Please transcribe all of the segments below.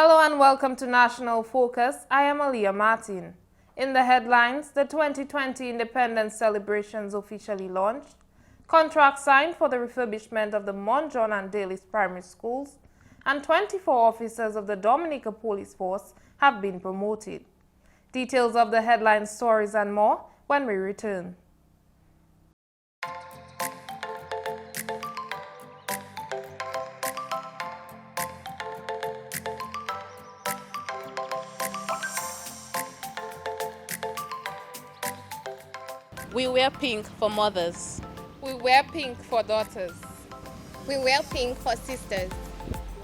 Hello and welcome to National Focus. I am Aliyah Martin. In the headlines, the 2020 Independence celebrations officially launched, contract signed for the refurbishment of the Mount John and Daly's primary schools, and 24 officers of the Dominica Police Force have been promoted. Details of the headline stories and more when we return. We wear pink for mothers. We wear pink for daughters. We wear pink for sisters.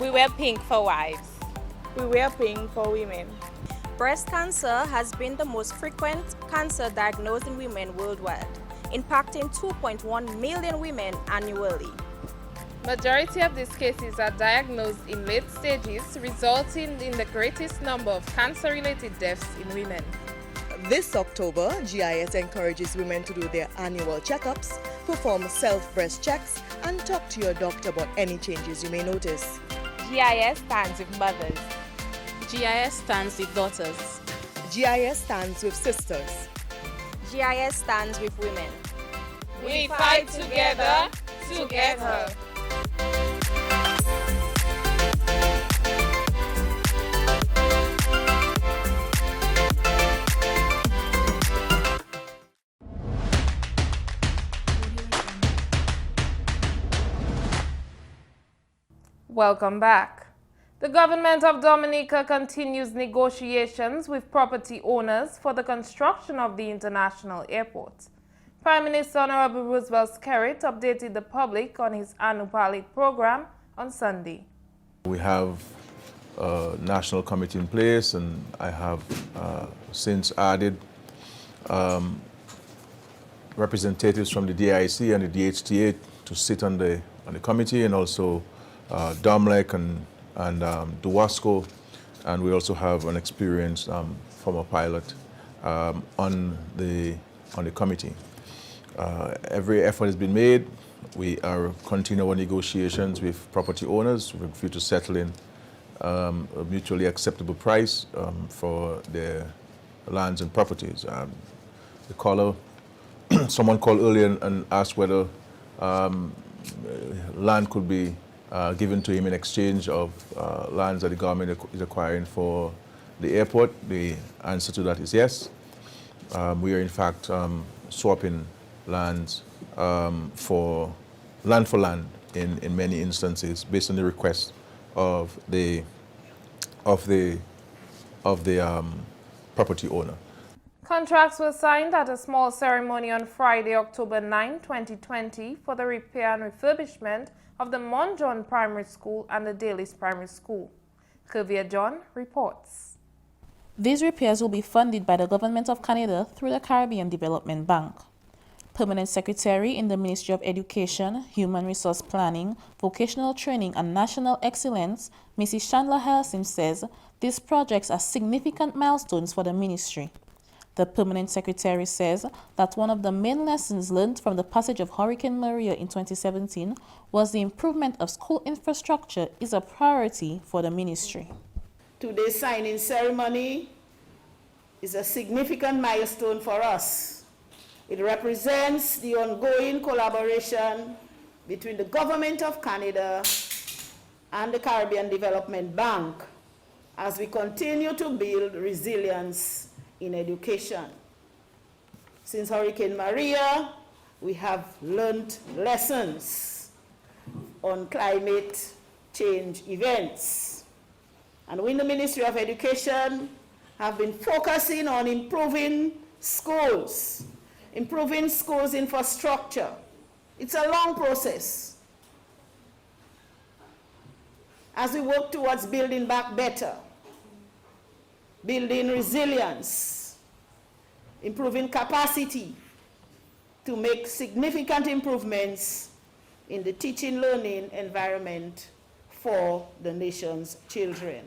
We wear pink for wives. We wear pink for women. Breast cancer has been the most frequent cancer diagnosed in women worldwide, impacting 2.1 million women annually. Majority of these cases are diagnosed in late stages, resulting in the greatest number of cancer-related deaths in women. This October, GIS encourages women to do their annual checkups, perform self-breast checks, and talk to your doctor about any changes you may notice. GIS stands with mothers. GIS stands with daughters. GIS stands with sisters. GIS stands with women. We fight together, together. Welcome back. The government of Dominica continues negotiations with property owners for the construction of the international airport. Prime Minister Honorable Roosevelt Skerrit updated the public on his Anupalik program on Sunday. We have a national committee in place, and I have since added representatives from the DIC and the DHTA to sit on the committee, and also Domlec and Duwasco, and we also have an experienced former pilot on the committee. Every effort has been made. We are continuing our negotiations with property owners with a view to settling a mutually acceptable price for their lands and properties. The caller, someone called earlier and asked whether land could be given to him in exchange of lands that the government is acquiring for the airport. The answer to that is yes. We are in fact swapping lands for land in many instances based on the request of the property owner. Contracts were signed at a small ceremony on Friday, October 9, 2020 for the repair and refurbishment of the Mount John Primary School and the Daly's Primary School. Kavia John reports. These repairs will be funded by the Government of Canada through the Caribbean Development Bank. Permanent Secretary in the Ministry of Education, Human Resource Planning, Vocational Training and National Excellence, Mrs. Chandler Helsim says these projects are significant milestones for the ministry. The Permanent Secretary says that one of the main lessons learned from the passage of Hurricane Maria in 2017 was the improvement of school infrastructure is a priority for the ministry. Today's signing ceremony is a significant milestone for us. It represents the ongoing collaboration between the Government of Canada and the Caribbean Development Bank as we continue to build resilience in education. Since Hurricane Maria, we have learned lessons on climate change events. And we in the Ministry of Education have been focusing on improving schools infrastructure. It's a long process as we work towards building back better, building resilience, improving capacity to make significant improvements in the teaching-learning environment for the nation's children.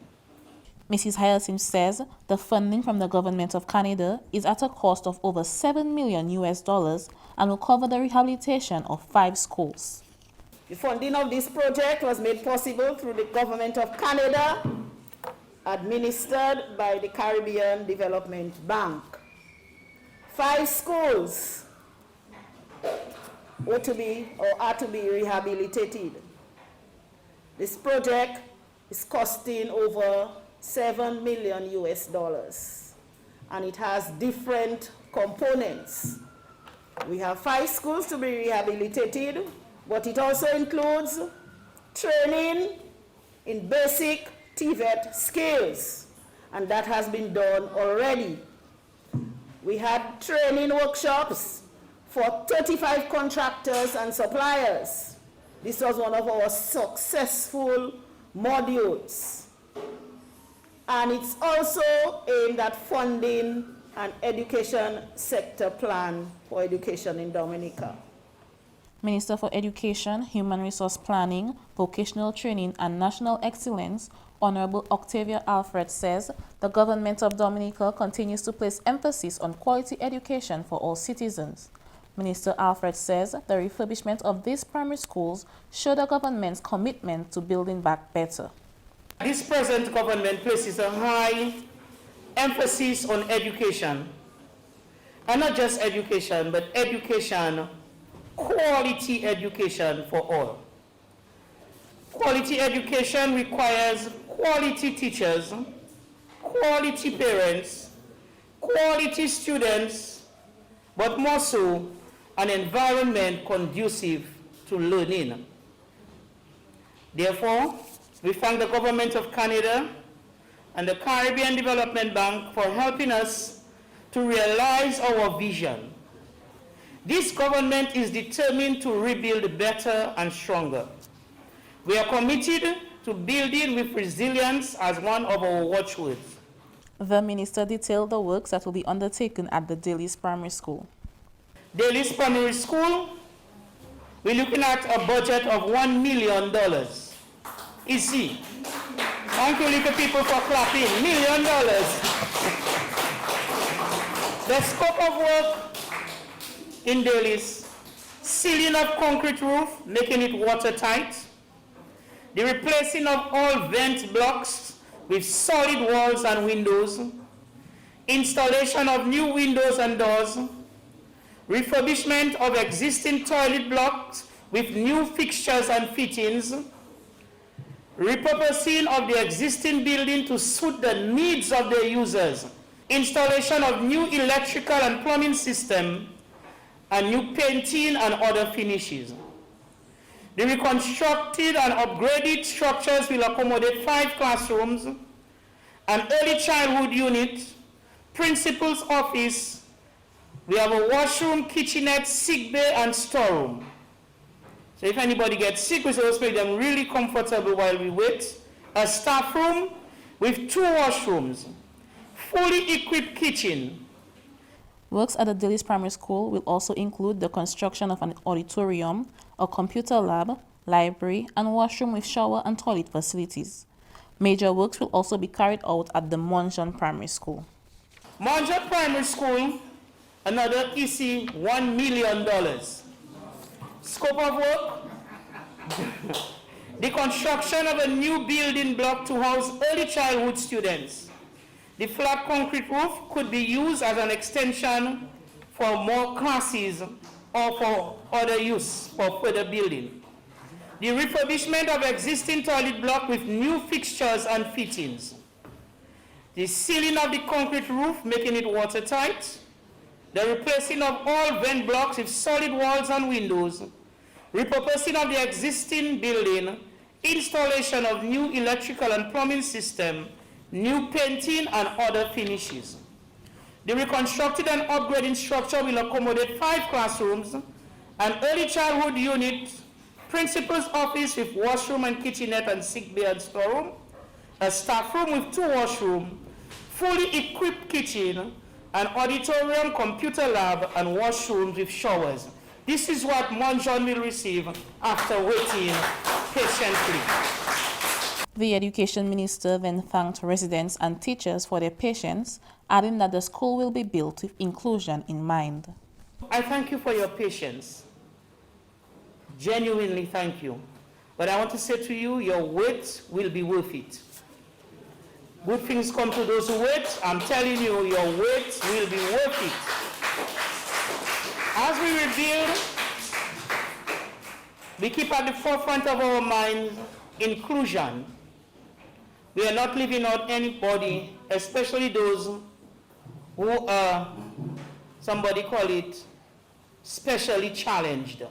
Mrs. Helsim says the funding from the Government of Canada is at a cost of over $7 million and will cover the rehabilitation of 5 schools. The funding of this project was made possible through the Government of Canada administered by the Caribbean Development Bank. 5 schools were to be or are to be rehabilitated. This project is costing over $7 million US, and it has different components. We have 5 schools to be rehabilitated, but it also includes training in basic TVET skills, and that has been done already. We had training workshops for 35 contractors and suppliers. This was one of our successful modules. And it's also aimed at funding an education sector plan for education in Dominica. Minister for Education, Human Resource Planning, Vocational Training and National Excellence, Honorable Octavia Alfred says the government of Dominica continues to place emphasis on quality education for all citizens. Minister Alfred says the refurbishment of these primary schools show the government's commitment to building back better. This present government places a high emphasis on education, and not just education, but education, quality education for all. Quality education requires quality teachers, quality parents, quality students, but more so, an environment conducive to learning. Therefore, we thank the Government of Canada and the Caribbean Development Bank for helping us to realize our vision. This government is determined to rebuild better and stronger. We are committed to building with resilience as one of our watchwords. The minister detailed the works that will be undertaken at the Daly's Primary School. Daly's Primary School, we're looking at a budget of $1 million. Easy. Thank you, little people, for clapping. $1 million. The scope of work in Daly's: sealing of concrete roof, making it watertight, the replacing of all vent blocks with solid walls and windows, installation of new windows and doors, refurbishment of existing toilet blocks with new fixtures and fittings, repurposing of the existing building to suit the needs of the users, installation of new electrical and plumbing system, and new painting and other finishes. The reconstructed and upgraded structures will accommodate 5 classrooms, an early childhood unit, principal's office. We have a washroom, kitchenette, sick bay, and storeroom. So if anybody gets sick, we're supposed to make them really comfortable while we wait. A staff room with 2 washrooms, fully equipped kitchen. Works at the Daly's Primary School will also include the construction of an auditorium, a computer lab, library, and washroom with shower and toilet facilities. Major works will also be carried out at the Monjon Primary School. Monjon Primary School, another easy $1 million. Scope of work: the construction of a new building block to house early childhood students. The flat concrete roof could be used as an extension for more classes or for other use for further building. The refurbishment of existing toilet block with new fixtures and fittings. The sealing of the concrete roof, making it watertight. The replacing of all vent blocks with solid walls and windows. Repurposing of the existing building. Installation of new electrical and plumbing system. New painting and other finishes. The reconstructed and upgrading structure will accommodate 5 classrooms, an early childhood unit, principal's office with washroom and kitchenette and sick bay and storeroom, a staff room with 2 washrooms, fully equipped kitchen, an auditorium, computer lab, and washrooms with showers. This is what Monjon will receive after waiting patiently. The Education Minister then thanked residents and teachers for their patience, adding that the school will be built with inclusion in mind. I thank you for your patience. Genuinely thank you. But I want to say to you, your wait will be worth it. Good things come to those who wait. I'm telling you, your wait will be worth it. As we rebuild, we keep at the forefront of our minds inclusion. We are not leaving out anybody, especially those who are, somebody call it, specially challenged.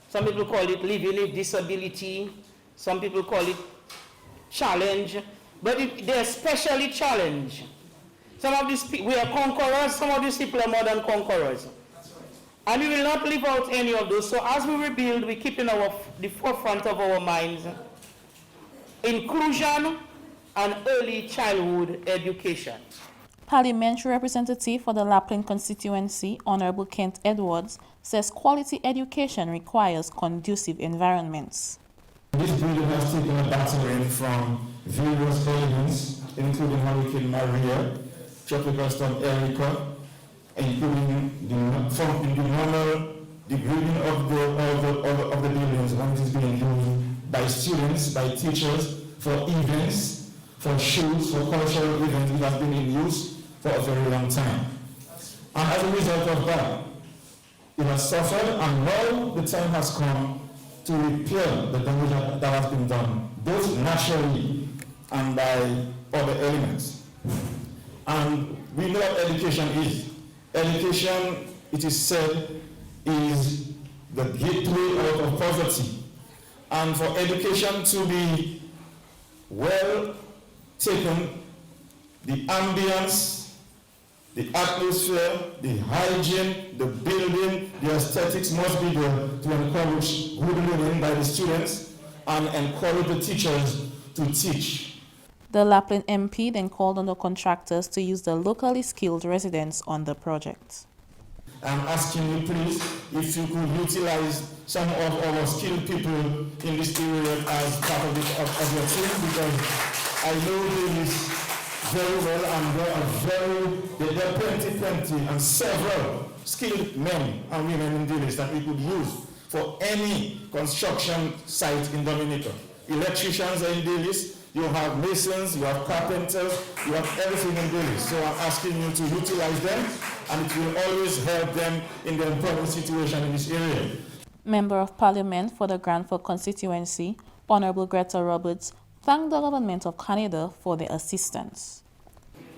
Some people call it living disability. Some people call it challenge. But they're specially challenged. Some of these people, we are conquerors. Some of these people are more than conquerors. And we will not leave out any of those. So as we rebuild, we keep in the forefront of our minds inclusion and early childhood education. Parliamentary representative for the Lapland constituency, Honorable Kent Edwards, says quality education requires conducive environments. This building has taken a battering from various elements, including Hurricane Maria, Tropical Storm Erica, including the grading of the buildings when it is being used by students, by teachers, for events, for shows, for cultural events. It has been in use for a very long time. And as a result of that, it has suffered, and now the time has come to repair the damage that has been done, both naturally and by other elements. And we know what education is. Education, it is said, is the gateway out of poverty. And for education to be well taken, the ambience, the atmosphere, the hygiene, the building, the aesthetics must be there to encourage good learning by the students and encourage the teachers to teach. The Lapland MP then called on the contractors to use the locally skilled residents on the project. I'm asking you, please, if you could utilize some of our skilled people in this area as part of your team, because I know this very well, and there are plenty and several skilled men and women in Dilis that we could use for any construction site in Dominica. Electricians are in Dilis, you have masons, you have carpenters, you have everything in Dilis. So I'm asking you to utilize them, and it will always help them in the employment situation in this area. Member of Parliament for the Granford constituency, Honorable Greta Roberts, thanked the Government of Canada for their assistance.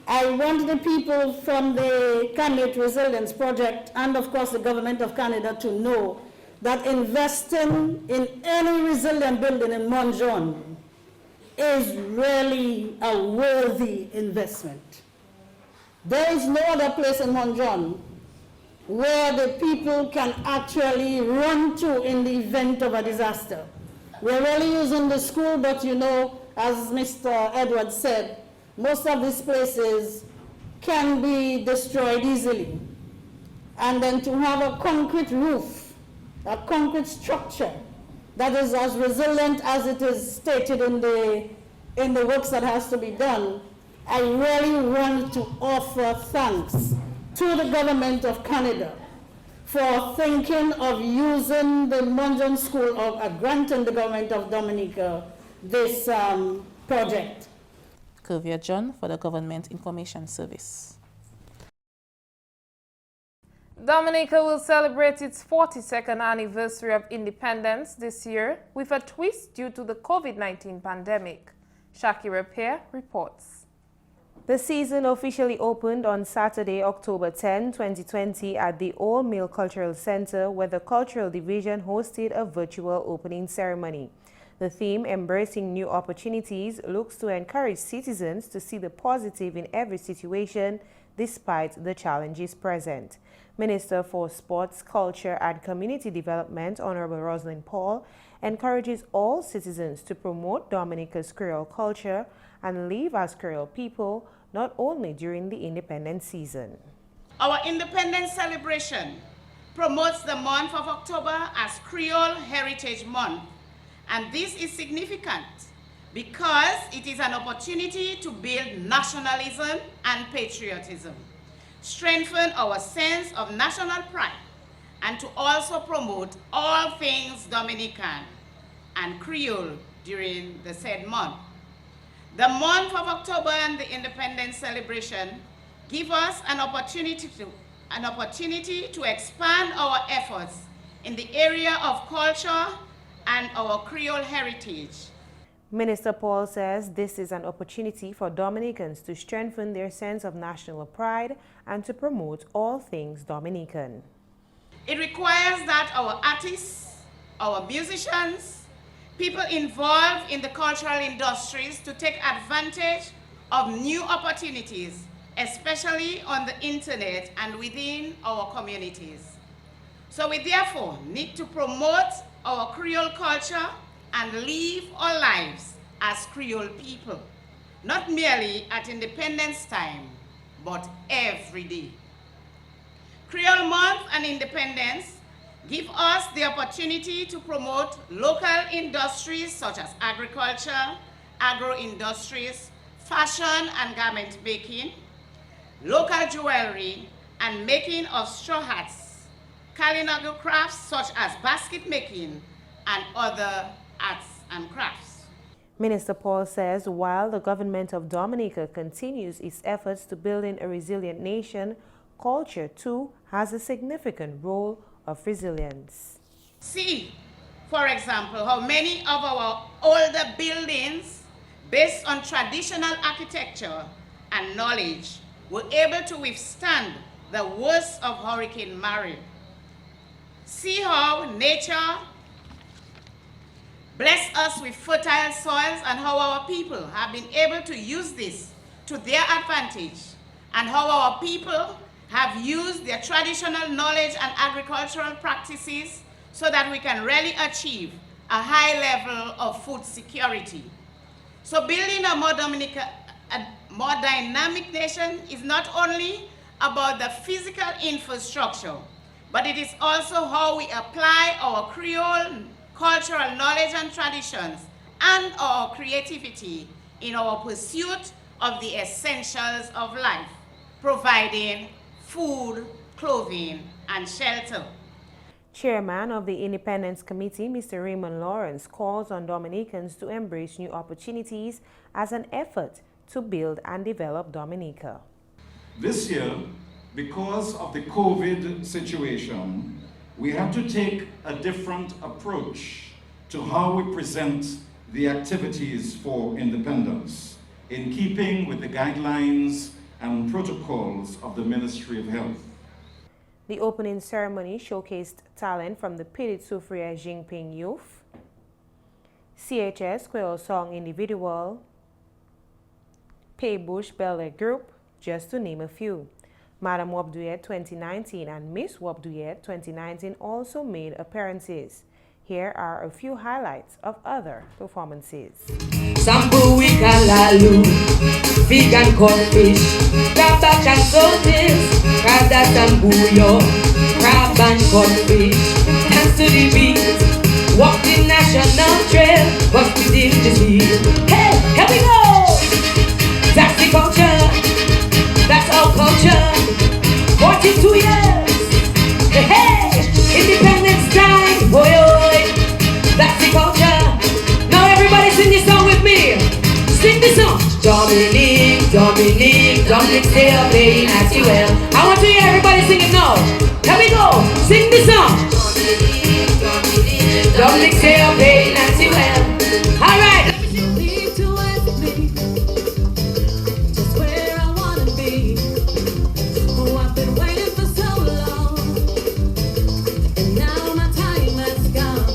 I want the people from the Candidate Resilience Project and, of course, the Government of Canada to know that investing in any resilient building in Montjon is really a worthy investment. There is no other place in Montjon where the people can actually run to in the event of a disaster. We're really using the school, but you know, as Mr. Edwards said, most of these places can be destroyed easily. And then to have a concrete roof, a concrete structure that is as resilient as it is stated in the works that has to be done, I really want to offer thanks to the Government of Canada for thinking of using the Montjon School or granting the Government of Dominica this project. Kuvia John for the Government Information Service. Dominica will celebrate its 42nd anniversary of independence this year with a twist due to the COVID-19 pandemic. Shakira Pierre reports. The season officially opened on Saturday, October 10, 2020 at the Old Mill Cultural Center, where the Cultural Division hosted a virtual opening ceremony. The theme, Embracing New Opportunities, looks to encourage citizens to see the positive in every situation despite the challenges present. Minister for Sports, Culture and Community Development, Honorable Rosalind Paul, encourages all citizens to promote Dominica's Creole culture and live as Creole people, not only during the independence season. Our independence celebration promotes the month of October as Creole Heritage Month. And this is significant because it is an opportunity to build nationalism and patriotism, strengthen our sense of national pride, and to also promote all things Dominican and Creole during the said month. The month of October and the Independence celebration give us an opportunity to expand our efforts in the area of culture and our Creole heritage. Minister Paul says this is an opportunity for Dominicans to strengthen their sense of national pride and to promote all things Dominican. It requires that our artists, our musicians, people involved in the cultural industries to take advantage of new opportunities, especially on the internet and within our communities. So we therefore need to promote our Creole culture and live our lives as Creole people, not merely at Independence time, but every day. Creole Month and Independence give us the opportunity to promote local industries such as agriculture, agro-industries, fashion and garment making, local jewelry, and making of straw hats, culinary crafts such as basket making, and other arts and crafts. Minister Paul says while the government of Dominica continues its efforts to building a resilient nation, culture too has a significant role of resilience. See, for example, how many of our older buildings based on traditional architecture and knowledge were able to withstand the worst of Hurricane Maria. See how nature blessed us with fertile soils and how our people have been able to use this to their advantage, and how our people have used their traditional knowledge and agricultural practices so that we can really achieve a high level of food security. So building a more dynamic nation is not only about the physical infrastructure, but it is also how we apply our Creole cultural knowledge and traditions and our creativity in our pursuit of the essentials of life, providing food, clothing, and shelter. Chairman of the Independence Committee, Mr. Raymond Lawrence, calls on Dominicans to embrace new opportunities as an effort to build and develop Dominica. This year, because of the COVID situation, we have to take a different approach to how we present the activities for independence, in keeping with the guidelines and protocols of the Ministry of Health. The opening ceremony showcased talent from the Petit Soufriere Jinping Youth, CHS Creole Song Individual, Paybush Bellet Group, just to name a few. Madam Wabduyet 2019 and Miss Wabduyet 2019 also made appearances. Here are a few highlights of other performances. Sambuwi kalalu, vegan codfish, crab and sauces, crab and bouillon, crab and codfish, dance to the beat, walk the national trail, but we didn't disease. Hey, here we go! That's the culture, that's our culture, 42 years, hey, independence time, boy, that's the culture. Now everybody sing this song with me. Sing this song. Dominique, Dominique, Dominique, stay up playing as you will. I want to hear everybody sing it now. Here we go. Sing this song. Dominique, Dominique, Dominique, stay up playing as you will. All right. Just where I wanna be. Oh, I've been waiting for so long, and now my time has come.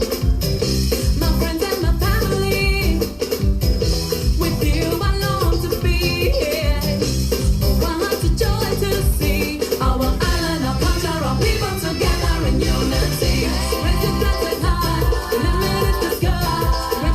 My friends and my family, with you I long to be here. My heart's a joy to see our island, our culture, our people together in unity. Raise your glasses high, limit is the sky.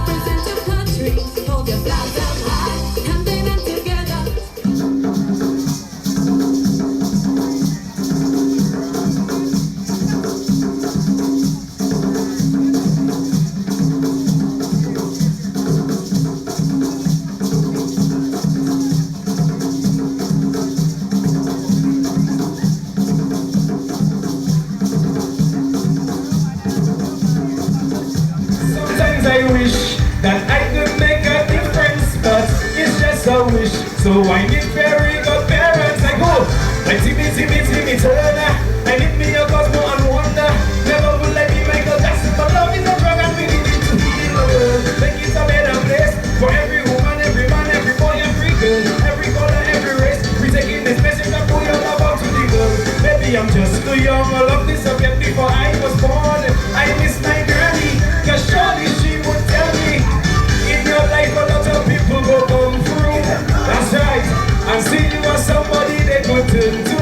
a wish. So I need fairy godparents. I go like Timmy Turner. I need me a Cosmo and Wonder. Never will I be Michael Jackson, but love is a drug and we need it to heal the world. Make it a better place for every woman, every man, every boy, every girl, every color, every race. We taking this message and put your love out to the world. Maybe I'm just too young. I love this subject before I was born. I miss my granny, cause surely she would tell me in your life a lot of people go come through. That's right, and see you as somebody they could turn to.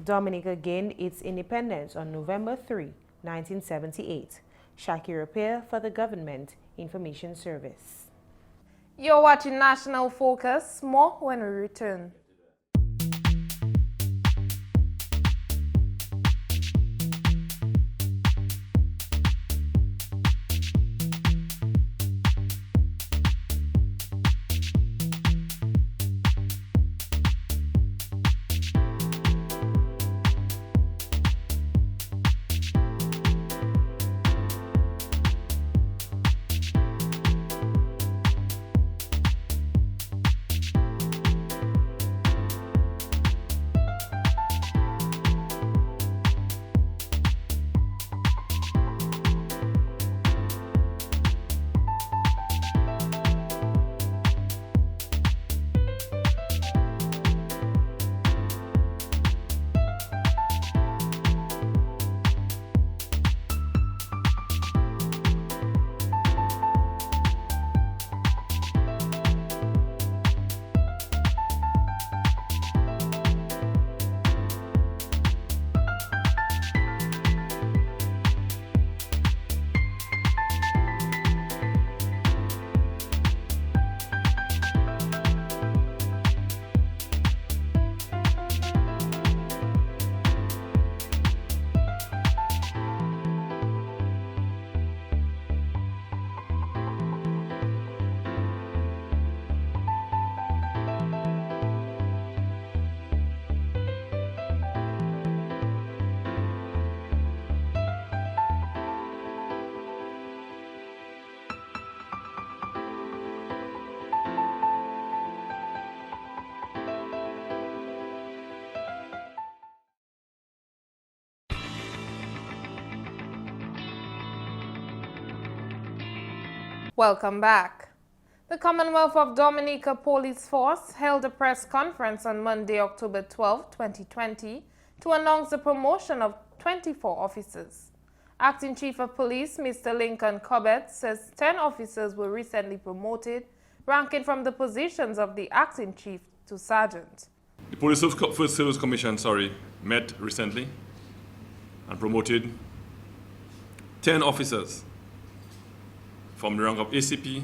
Dominica gained its independence on November 3, 1978. Shaki Repair for the Government Information Service. You're watching National Focus. More when we return. Welcome back. The Commonwealth of Dominica Police Force held a press conference on Monday, October 12, 2020, to announce the promotion of 24 officers. Acting Chief of Police, Mr. Lincoln Cobbett, says 10 officers were recently promoted, ranking from the positions of the Acting Chief to Sergeant. The Police First Service Commission, met recently and promoted 10 officers from the rank of ACP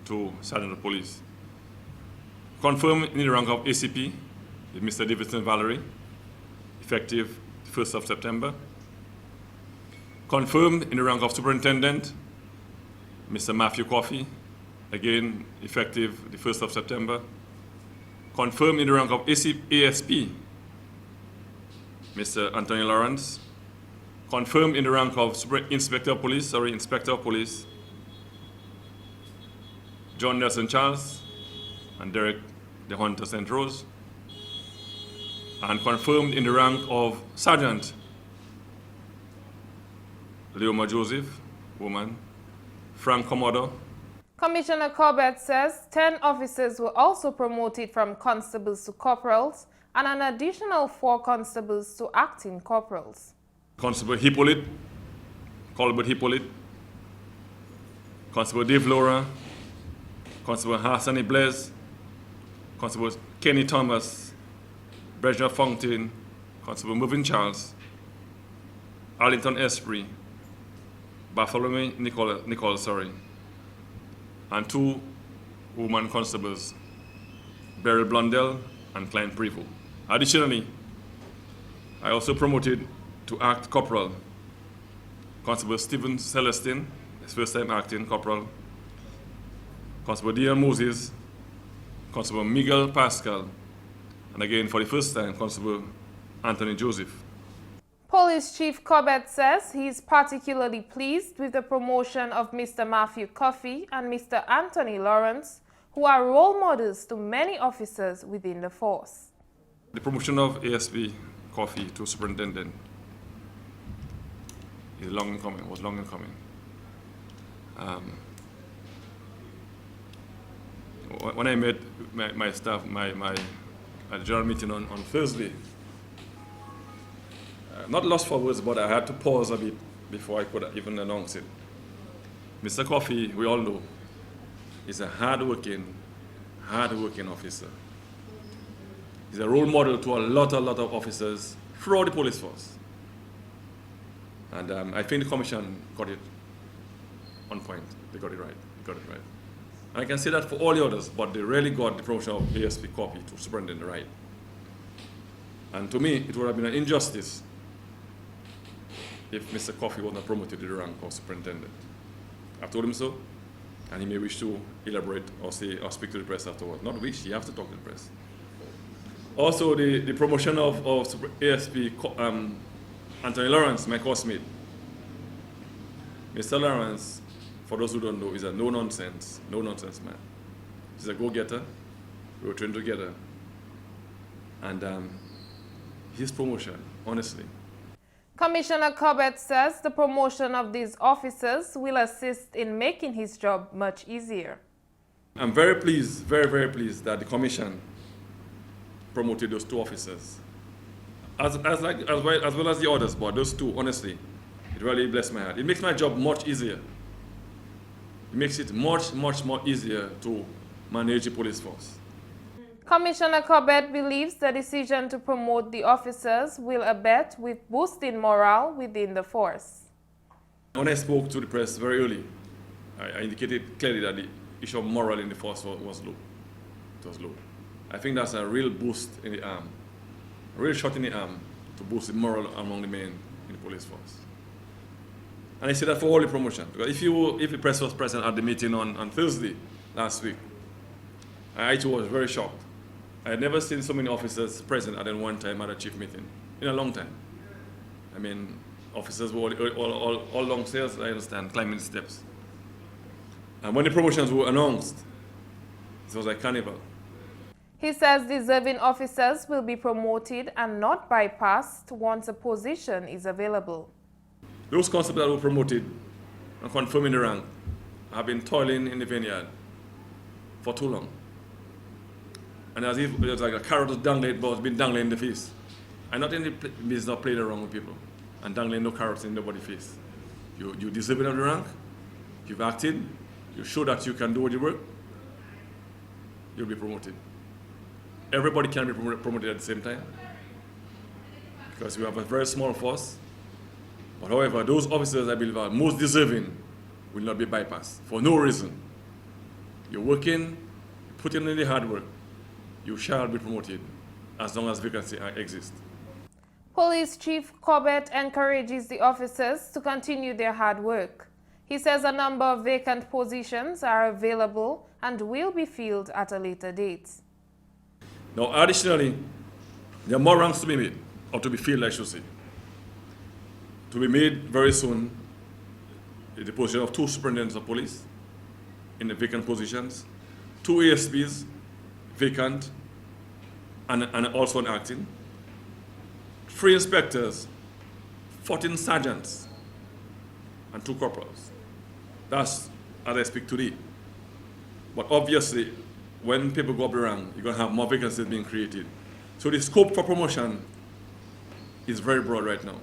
to Sergeant of Police. Confirmed in the rank of ACP is Mr. Davidson Valerie, effective 1st of September. Confirmed in the rank of Superintendent, Mr. Matthew Coffey, again effective the 1st of September. Confirmed in the rank of ASP, Mr. Anthony Lawrence. Confirmed in the rank of Inspector of Police, John Nelson Charles and Derek the Hunter St. Rose. And confirmed in the rank of Sergeant, Leoma Joseph, woman, Frank Commodore. Commissioner Corbett says 10 officers were also promoted from constables to corporals and an additional 4 constables to acting corporals. Constable Hippolyte, Colbert Hippolyte, Constable Dave Laura, Constable Hassani Blaise, Constable Kenny Thomas, Bridger Fountain, Constable Movin Charles, Arlington Esprit, Bartholomew Nicole, and 2 woman constables, Beryl Blundell, and Klein Prevost. Additionally, I also promoted to act corporal Constable Stephen Celestine, his first time acting corporal, Constable Dion Moses, Constable Miguel Pascal, and again for the first time, Constable Anthony Joseph. Police Chief Corbett says he is particularly pleased with the promotion of Mr. Matthew Coffey and Mr. Anthony Lawrence, who are role models to many officers within the force. The promotion of ASP Coffey to superintendent is long in coming, was long in coming. When I met my staff, at the general meeting on Thursday, not lost for words, but I had to pause a bit before I could even announce it. Mr. Coffey, we all know, is a hard-working officer. He's a role model to a lot of officers throughout the police force. And I think the commission got it on point. They got it right. And I can say that for all the others, but they really got the promotion of ASP Coffey to superintendent right. And to me, it would have been an injustice if Mr. Coffey was not promoted to the rank of superintendent. I've told him so, and he may wish to elaborate or say or speak to the press afterward. Not wish, he has to talk to the press. Also, the promotion of ASP Anthony Lawrence, my classmate. Mr. Lawrence, for those who don't know, is a no-nonsense man. He's a go-getter. We were trained together. And his promotion, honestly. Commissioner Corbett says the promotion of these officers will assist in making his job much easier. I'm very pleased, very pleased that the commission promoted those two officers. As well as the others, but those two, honestly, it really blessed my heart. It makes my job much easier. It makes it much more easier to manage the police force. Commissioner Corbett believes the decision to promote the officers will abet with boosting morale within the force. When I spoke to the press very early, I indicated clearly that the issue of morale in the force was low. It was low. I think that's a real boost in the arm, a real shot in the arm to boost the morale among the men in the police force. And I say that for all the promotion, because if the press was present at the meeting on Thursday last week, I too was very shocked. I had never seen so many officers present at one time at a chief meeting in a long time. I mean, officers were all long stairs, I understand, climbing the steps. And when the promotions were announced, it was like carnival. He says deserving officers will be promoted and not bypassed once a position is available. Those constables that were promoted and confirming the rank have been toiling in the vineyard for too long. And as if it was like a carrot was dangling, but it's been dangling in the face. I'm not in the business of playing around with people and dangling no carrots in nobody's face. You deserve it of the rank, you've acted, you show that you can do the work, you'll be promoted. Everybody can be promoted at the same time because we have a very small force. But however, those officers I believe are most deserving will not be bypassed for no reason. You're working, putting in the hard work, you shall be promoted as long as vacancy exists. Police Chief Corbett encourages the officers to continue their hard work. He says a number of vacant positions are available and will be filled at a later date. Now, additionally, there are more ranks to be made, or to be filled, I should say. To be made very soon is the position of 2 superintendents of police in the vacant positions, 2 ASPs vacant and also an acting, 3 inspectors, 14 sergeants, and 2 corporals. That's as I speak today. But obviously, when people go up the rank, you're going to have more vacancies being created. So the scope for promotion is very broad right now.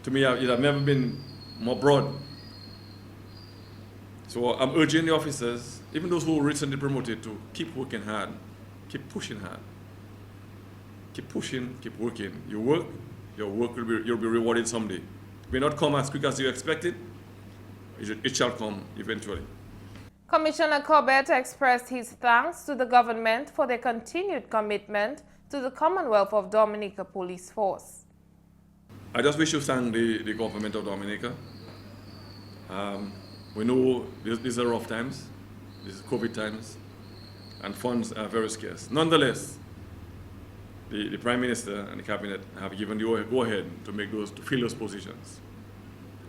To me, it has never been more broad. So I'm urging the officers, even those who were recently promoted, to keep working hard, keep pushing hard. Keep pushing, keep working. You work, your work you'll be rewarded someday. It may not come as quick as you expected, it shall come eventually. Commissioner Corbett expressed his thanks to the government for their continued commitment to the Commonwealth of Dominica Police Force. I just wish to thank the government of Dominica. We know these are rough times, these are COVID times, and funds are very scarce. Nonetheless, the Prime Minister and the Cabinet have given the go-ahead to make to fill those positions.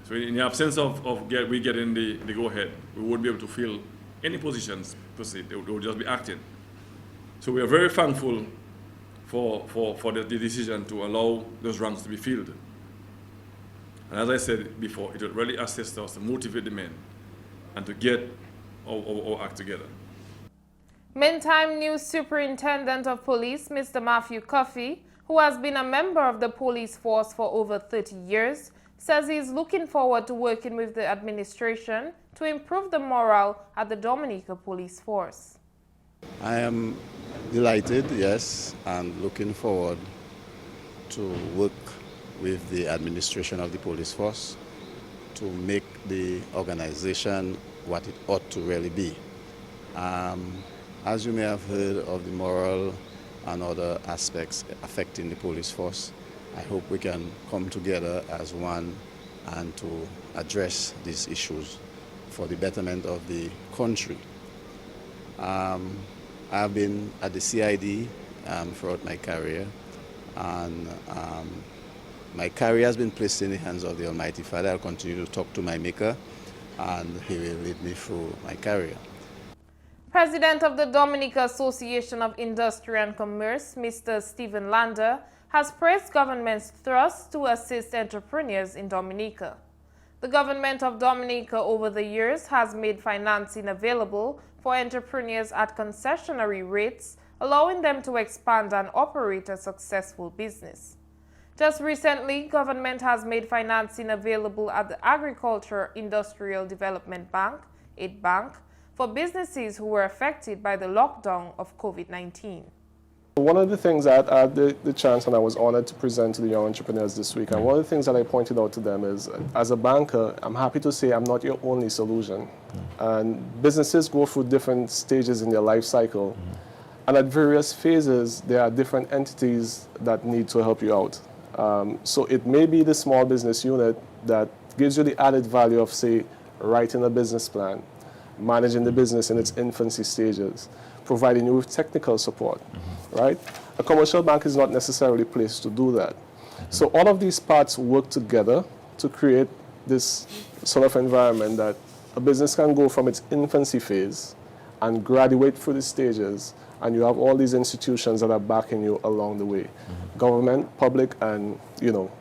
So in the absence of we getting the go-ahead, we won't be able to fill any positions per se. They will just be acting. So we are very thankful for the decision to allow those ranks to be filled. And as I said before, it will really assist us to motivate the men and to get our act together. Meantime, new Superintendent of Police, Mr. Matthew Coffey, who has been a member of the police force for over 30 years, says he is looking forward to working with the administration to improve the morale at the Dominica Police Force. I am delighted, yes, and looking forward to work with the administration of the police force to make the organization what it ought to really be. As you may have heard of the moral and other aspects affecting the police force, I hope we can come together as one and to address these issues for the betterment of the country. I've been at the CID throughout my career, and my career has been placed in the hands of the Almighty Father. I'll continue to talk to my Maker, and He will lead me through my career. President of the Dominica Association of Industry and Commerce, Mr. Stephen Lander, has praised government's thrust to assist entrepreneurs in Dominica. The government of Dominica over the years has made financing available for entrepreneurs at concessionary rates, allowing them to expand and operate a successful business. Just recently, government has made financing available at the Agriculture Industrial Development Bank, (AID-Bank), for businesses who were affected by the lockdown of COVID-19. One of the things that I had the chance and I was honored to present to the young entrepreneurs this week, and one of the things that I pointed out to them is, as a banker, I'm happy to say I'm not your only solution. And businesses go through different stages in their life cycle, and at various phases, there are different entities that need to help you out. So it may be the small business unit that gives you the added value of, say, writing a business plan, managing the business in its infancy stages, providing you with technical support, right? A commercial bank is not necessarily placed to do that. So all of these parts work together to create this sort of environment that a business can go from its infancy phase and graduate through the stages, and you have all these institutions that are backing you along the way. Government, public, and, you know,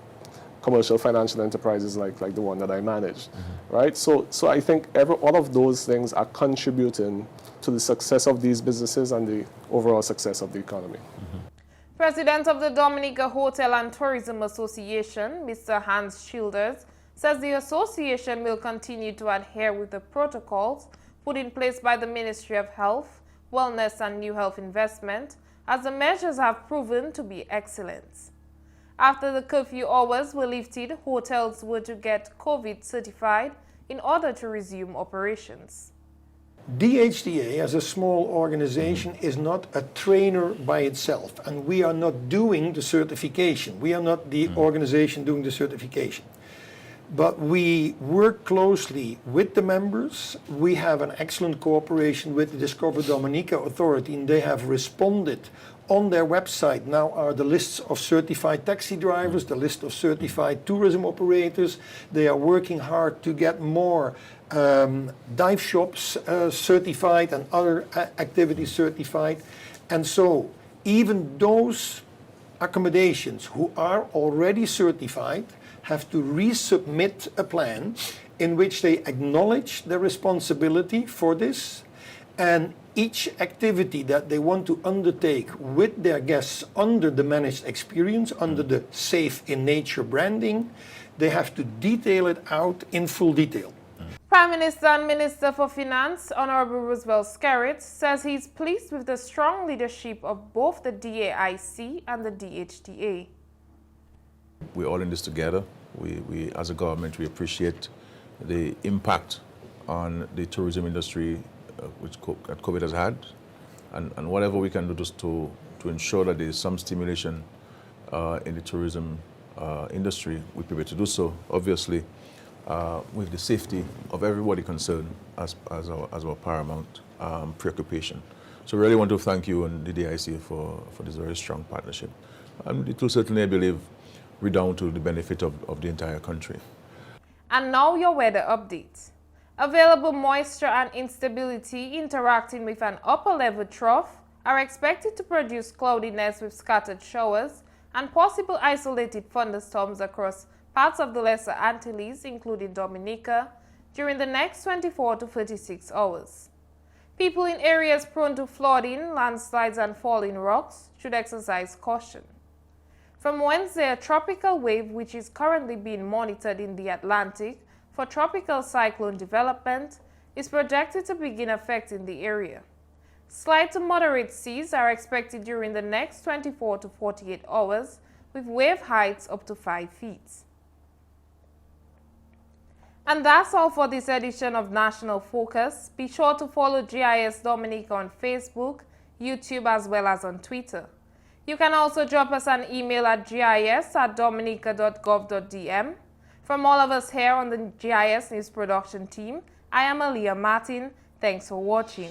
commercial financial enterprises like the one that I manage, right? So I think all of those things are contributing to the success of these businesses and the overall success of the economy. President of the Dominica Hotel and Tourism Association, Mr. Hans Childers, says the association will continue to adhere with the protocols put in place by the Ministry of Health, Wellness and New Health Investment, as the measures have proven to be excellent. After the curfew hours were lifted, hotels were to get COVID certified in order to resume operations. DHTA, as a small organization, is not a trainer by itself, and we are not doing the certification. We are not the organization doing the certification. But we work closely with the members. We have an excellent cooperation with the Discover Dominica Authority, and they have responded. On their website now are the lists of certified taxi drivers, the list of certified tourism operators. They are working hard to get more dive shops certified and other activities certified. And so even those accommodations who are already certified have to resubmit a plan in which they acknowledge their responsibility for this, and each activity that they want to undertake with their guests under the managed experience, under the Safe in Nature branding, they have to detail it out in full detail. Prime Minister and Minister for Finance, Honorable Roosevelt Skerrit, says he is pleased with the strong leadership of both the DAIC and the DHTA. We're all in this together. We as a government, we appreciate the impact on the tourism industry that COVID has had, and whatever we can do just to ensure that there is some stimulation in the tourism industry, we prepare to do so, obviously, with the safety of everybody concerned as our paramount preoccupation. So really want to thank you and the DIC for this very strong partnership. And it will certainly, I believe, redound to the benefit of the entire country. And now your weather update. Available moisture and instability interacting with an upper-level trough are expected to produce cloudiness with scattered showers and possible isolated thunderstorms across parts of the Lesser Antilles, including Dominica, during the next 24 to 36 hours. People in areas prone to flooding, landslides, and falling rocks should exercise caution. From Wednesday, a tropical wave, which is currently being monitored in the Atlantic for tropical cyclone development, is projected to begin affecting the area. Slight to moderate seas are expected during the next 24 to 48 hours, with wave heights up to 5 feet. And that's all for this edition of National Focus. Be sure to follow GIS Dominica on Facebook, YouTube, as well as on Twitter. You can also drop us an email at gis@dominica.gov.dm. From all of us here on the GIS News Production team, I am Aaliyah Martin. Thanks for watching.